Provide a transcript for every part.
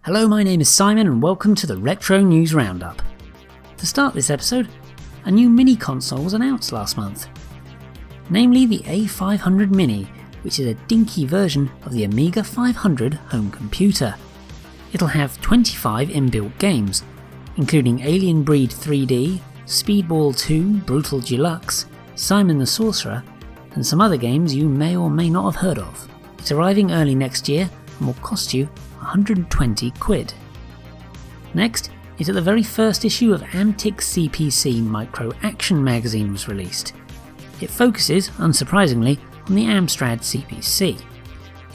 Hello, my name is Simon and welcome to the Retro News Roundup. To start this episode, a new mini console was announced last month. Namely the A500 Mini, which is a dinky version of the Amiga 500 home computer. It'll have 25 inbuilt games, including Alien Breed 3D, Speedball 2 Brutal Deluxe, Simon the Sorcerer, and some other games you may or may not have heard of. It's arriving early next year and will cost you 120 quid. Next is that the very first issue of Antics CPC Micro Action magazine was released. It focuses, unsurprisingly, on the Amstrad CPC.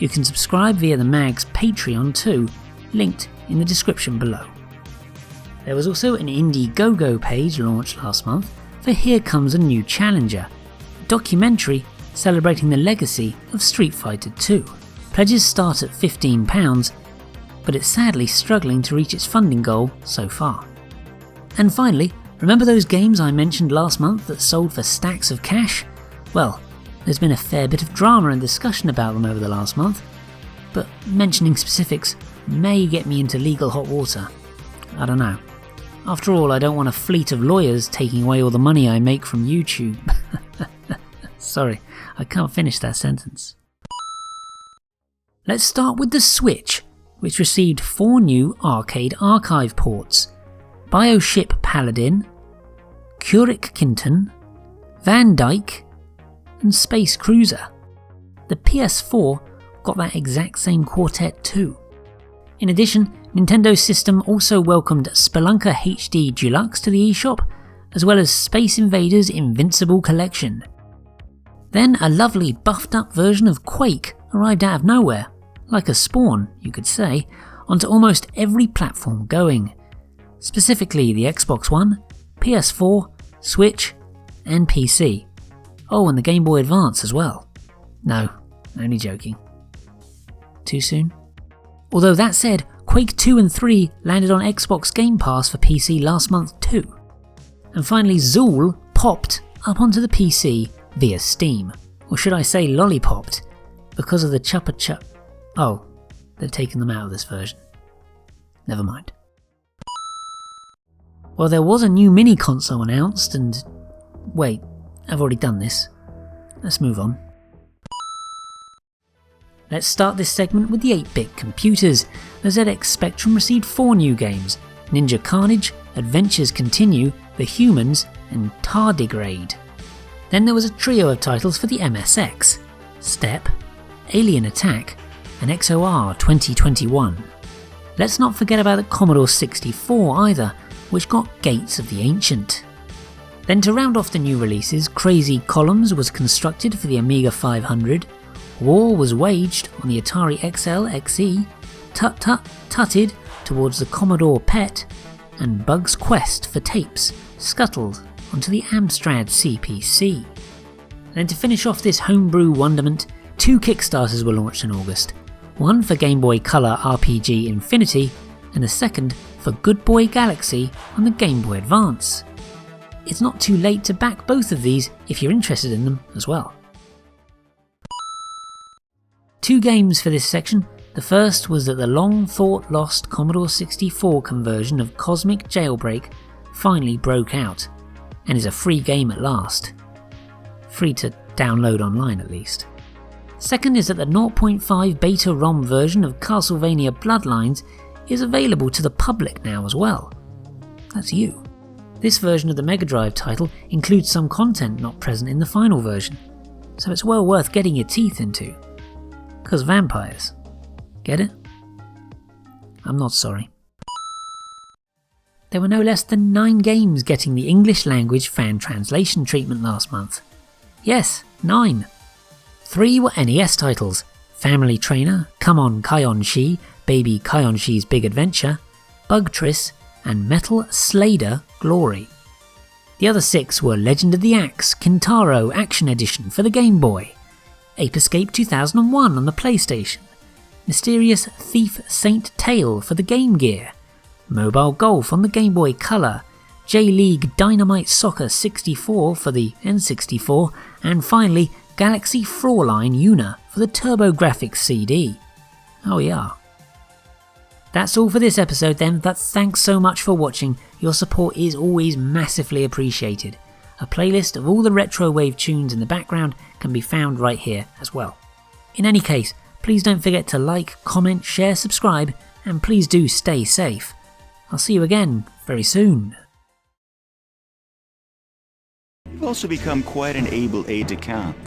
You can subscribe via the mag's Patreon too, linked in the description below. There was also an Indiegogo page launched last month for Here Comes a New Challenger, a documentary celebrating the legacy of Street Fighter II. Pledges start at £15, but it's sadly struggling to reach its funding goal so far. And finally, remember those games I mentioned last month that sold for stacks of cash? Well, there's been a fair bit of drama and discussion about them over the last month, but mentioning specifics may get me into legal hot water. I don't know. After all, I don't want a fleet of lawyers taking away all the money I make from YouTube. Sorry, I can't finish that sentence. Let's start with the Switch, which received 4 new arcade archive ports: Bioship Paladin, Kurik Kinton, Van Dyke, and Space Cruiser. The PS4 got that exact same quartet too. In addition, Nintendo's system also welcomed Spelunker HD Deluxe to the eShop, as well as Space Invaders Invincible Collection. Then a lovely buffed up version of Quake arrived out of nowhere, like a spawn, you could say, onto almost every platform going. Specifically the Xbox One, PS4, Switch, and PC. Oh, and the Game Boy Advance as well. No, only joking. Too soon? Although that said, Quake 2 and 3 landed on Xbox Game Pass for PC last month too. And finally Zool popped up onto the PC via Steam. Or should I say lollipopped, because of the Chuppa Chup. Oh, they've taken them out of this version. Never mind. Well, there was a new mini console announced and... Wait, I've already done this. Let's move on. Let's start this segment with the 8-bit computers. The ZX Spectrum received 4 new games: Ninja Carnage, Adventures Continue, The Humans, and Tardigrade. Then there was a trio of titles for the MSX: Step, Alien Attack, and XOR 2021. Let's not forget about the Commodore 64 either, which got Gates of the Ancient. Then to round off the new releases, Crazy Columns was constructed for the Amiga 500, War was waged on the Atari XL XE, TuT-TuT tutted towards the Commodore PET, and Bug's Quest for tapes scuttled onto the Amstrad CPC. Then to finish off this homebrew wonderment, 2 Kickstarters were launched in August. One for Game Boy Color RPG Infinity, and the second for Good Boy Galaxy on the Game Boy Advance. It's not too late to back both of these if you're interested in them as well. 2 games for this section. The first was that the long-thought-lost Commodore 64 conversion of Cosmic Jailbreak finally broke out, and is a free game at last. Free to download online at least. Second is that the 0.5 beta ROM version of Castlevania Bloodlines is available to the public now as well. That's you. This version of the Mega Drive title includes some content not present in the final version, so it's well worth getting your teeth into. 'Cause vampires. Get it? I'm not sorry. There were no less than 9 games getting the English language fan translation treatment last month. Yes, 9. 3 were NES titles: Family Trainer, Come On Kion Shi, Baby Kion Shi's Big Adventure, Bugtris, and Metal Slader Glory. The other 6 were Legend of the Axe Kintaro Action Edition for the Game Boy, Ape Escape 2001 on the PlayStation, Mysterious Thief Saint Tail for the Game Gear, Mobile Golf on the Game Boy Color, J-League Dynamite Soccer 64 for the N64, and finally Galaxy Fraulein Una for the TurboGrafx CD. Oh yeah. That's all for this episode then, but thanks so much for watching. Your support is always massively appreciated. A playlist of all the retro wave tunes in the background can be found right here as well. In any case, please don't forget to like, comment, share, subscribe, and please do stay safe. I'll see you again very soon. You've also become quite an able aide-de-camp.